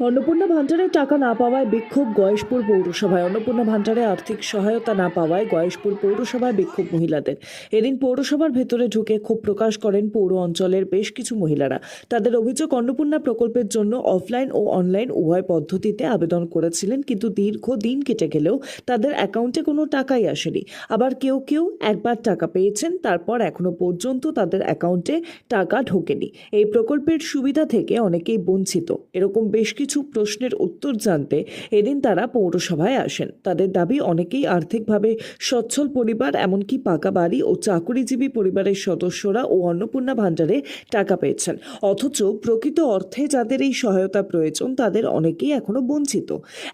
অন্নপূর্ণা ভান্ডারের টাকা না পাওয়ায় বিক্ষোভ গয়েশপুর পৌরসভায়। অন্নপূর্ণা ভান্ডারে আর্থিক সহায়তা না পাওয়ায় গয়েশপুর পৌরসভায় বিক্ষোভ মহিলাদের। এদিন পৌরসভার ভেতরে ঢুকে ক্ষোভ প্রকাশ করেন পৌর অঞ্চলের বেশ কিছু মহিলারা। তাদের অভিযোগ, অন্নপূর্ণা প্রকল্পের জন্য অফলাইন ও অনলাইন উভয় পদ্ধতিতে আবেদন করেছিলেন, কিন্তু দীর্ঘদিন কেটে গেলেও তাদের অ্যাকাউন্টে কোনো টাকাই আসেনি। আবার কেউ কেউ একবার টাকা পেয়েছেন, তারপর এখনো পর্যন্ত তাদের অ্যাকাউন্টে টাকা ঢোকেনি। এই প্রকল্পের সুবিধা থেকে অনেকেই বঞ্চিত। এরকম বেশ কিছু প্রশ্নের উত্তর জানতে এদিন তারা পৌরসভায় আসেন। তাদের দাবি, অনেকেই আর্থিকভাবে সচ্ছল পরিবার, এমনকি পাকা বাড়ি ও চাকুরিজীবী পরিবারের সদস্যরা ও অন্নপূর্ণা ভান্ডারে টাকা পেয়েছেন, অথচ প্রকৃত অর্থে যাদের এই সহায়তা প্রয়োজন তাদের অনেকেই এখনো বঞ্চিত।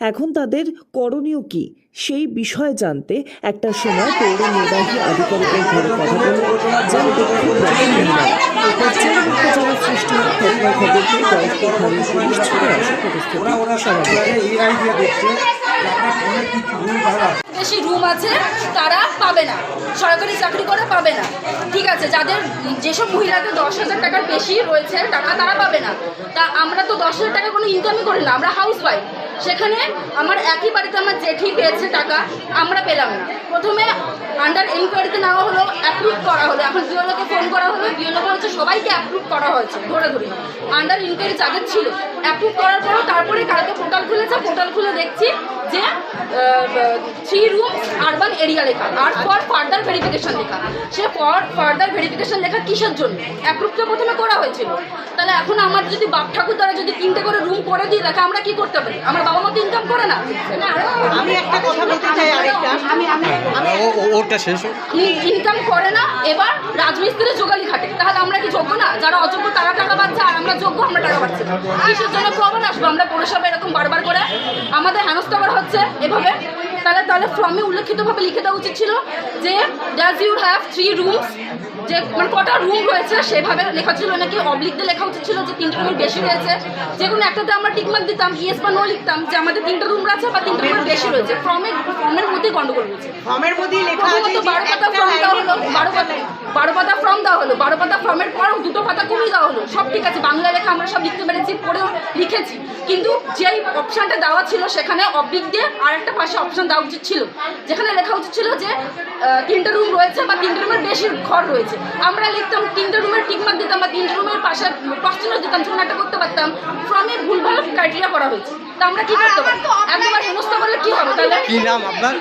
এখন তাদের করণীয় কি, সেই বিষয়ে জানতে একটা সময় পৌর নির্বাহী আধিকারিকের ঘরে কথা বলে যান বিক্ষোভ মহিলারা। যারা সৃষ্টি ঘটনার খবর পেয়ে গয়েশপুর থানার পুলিশ ছুটে আসে। বেশি রুম আছে তারা পাবে না, সরকারি চাকরি করে পাবে না। ঠিক আছে, যাদের যেসব মহিলাদের 10,000 টাকার বেশি রয়েছে টাকা, তারা পাবে না। তা আমরা তো 10,000 টাকা কোনো ইনকামই করি না, আমরা হাউস ওয়াইফ। সেখানে আমার একই বাড়িতে আমার জেঠি পেয়েছে টাকা, আমরা পেলাম না। প্রথমে আন্ডার এনকোয়ারিতে নেওয়া হলো, অ্যাপ্রুভ করা হলো। এখন বিওলোকে ফোন করা হলো, বিওলো বলছে সবাইকে অ্যাপ্রুভ করা হয়েছে ধরে ধরে। আন্ডার ইনকোয়ারি যাদের ছিল অ্যাপ্রুভ করার পরও তারপরে কালকে পোর্টাল খুলেছে, পোর্টাল খুলে দেখছি যে 3 রুম আরবান এরিয়া লেখা আর ফর ফার্দার ভেরিফিকেশন লেখা। সে ফর ফার্দার ভেরিফিকেশন লেখা কিসের জন্য? অ্যাপ্রুভ তো প্রথমে করা হয়েছিল। তাহলে এখন আমার যদি বাপ ঠাকুর দ্বারা যদি 3টে করে রুম করে দিয়ে দেখে, আমরা কি করতে পারি? আমার বাবা মা তো ইনকাম করে না। আমি একটা কথা বলতে চাই, আরেকটা ওটা শেষ ইনকাম করে না, এবার রাজমিস্ত্রি জোগালি খাটে। তাহলে আমরা কি যোগ্য না? যারা অযোগ্য তারা টাকা পাচ্ছে, আর আমরা যোগ্য আমরা টাকা পাচ্ছি না। কিসের জন্য প্রবলেম আসবো? আমরা পৌরসভা এরকম বারবার করে আমাদের হেনস্থা করা হচ্ছে এভাবে। তাহলে ফর্মে উল্লেখিতভাবে লিখে দেওয়া উচিত ছিল যে ডাজ ইউ হ্যাভ 3 রুমস, যে মানে কটা রুম রয়েছে সেভাবে লেখা ছিল। নাকি অবলিক দিয়ে লেখা উচিত ছিল যে 3টে রুমের বেশি রয়েছে। যে কোনো একটাতে আমরা টিকমার্ক দিতাম, ইয়েস বা নো লিখতাম যে আমাদের 3টে রুম আছে বা 3টে রুমের বেশি রয়েছে। ফর্মের মধ্যেই গন্ডগোল হয়েছে। ফর্মের মধ্যেই লেখা আছে যে 12 পাতা ফর্ম দেওয়া হলো, 12 পাতা ফর্ম দেওয়া হলো, 12 পাতা ফর্মের পর 2টো পাতা কমিয়ে দেওয়া হলো। সব ঠিক আছে, বাংলা লেখা আমরা সব লিখতে পেরেছি, পড়েও লিখেছি, কিন্তু যেই অপশানটা দেওয়া ছিল সেখানে অবলিক দিয়ে আর একটা পাশে অপশান দেওয়া উচিত ছিল, যেখানে লেখা উচিত ছিল যে 3টে রুম রয়েছে বা 3টে রুমের বেশি ঘর রয়েছে। আমরা লিখতাম 3টে রুমের টিকমার্ক দিতাম বা 3টে রুমের পাশে কোশ্চেনও দিতাম, যখন একটা করতে পারতাম। ফর্মে ভুলভাল ক্রাইটেরিয়া করা হয়েছে। তা আমরা কি করতে পারি? একবার হেনস্থা করলে কি হবে? তাহলে কি নাম আপনার?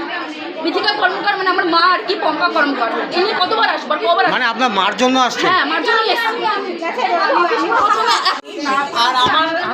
বিথিকা কর্মকার, মানে আমার মা আর কি, পম্পা কর্মকার। এ নিয়ে কতবার আসবো, কবার মানে আপনার মার জন্য আসছে? হ্যাঁ, আমার জন্যই এসেছি। আর আমার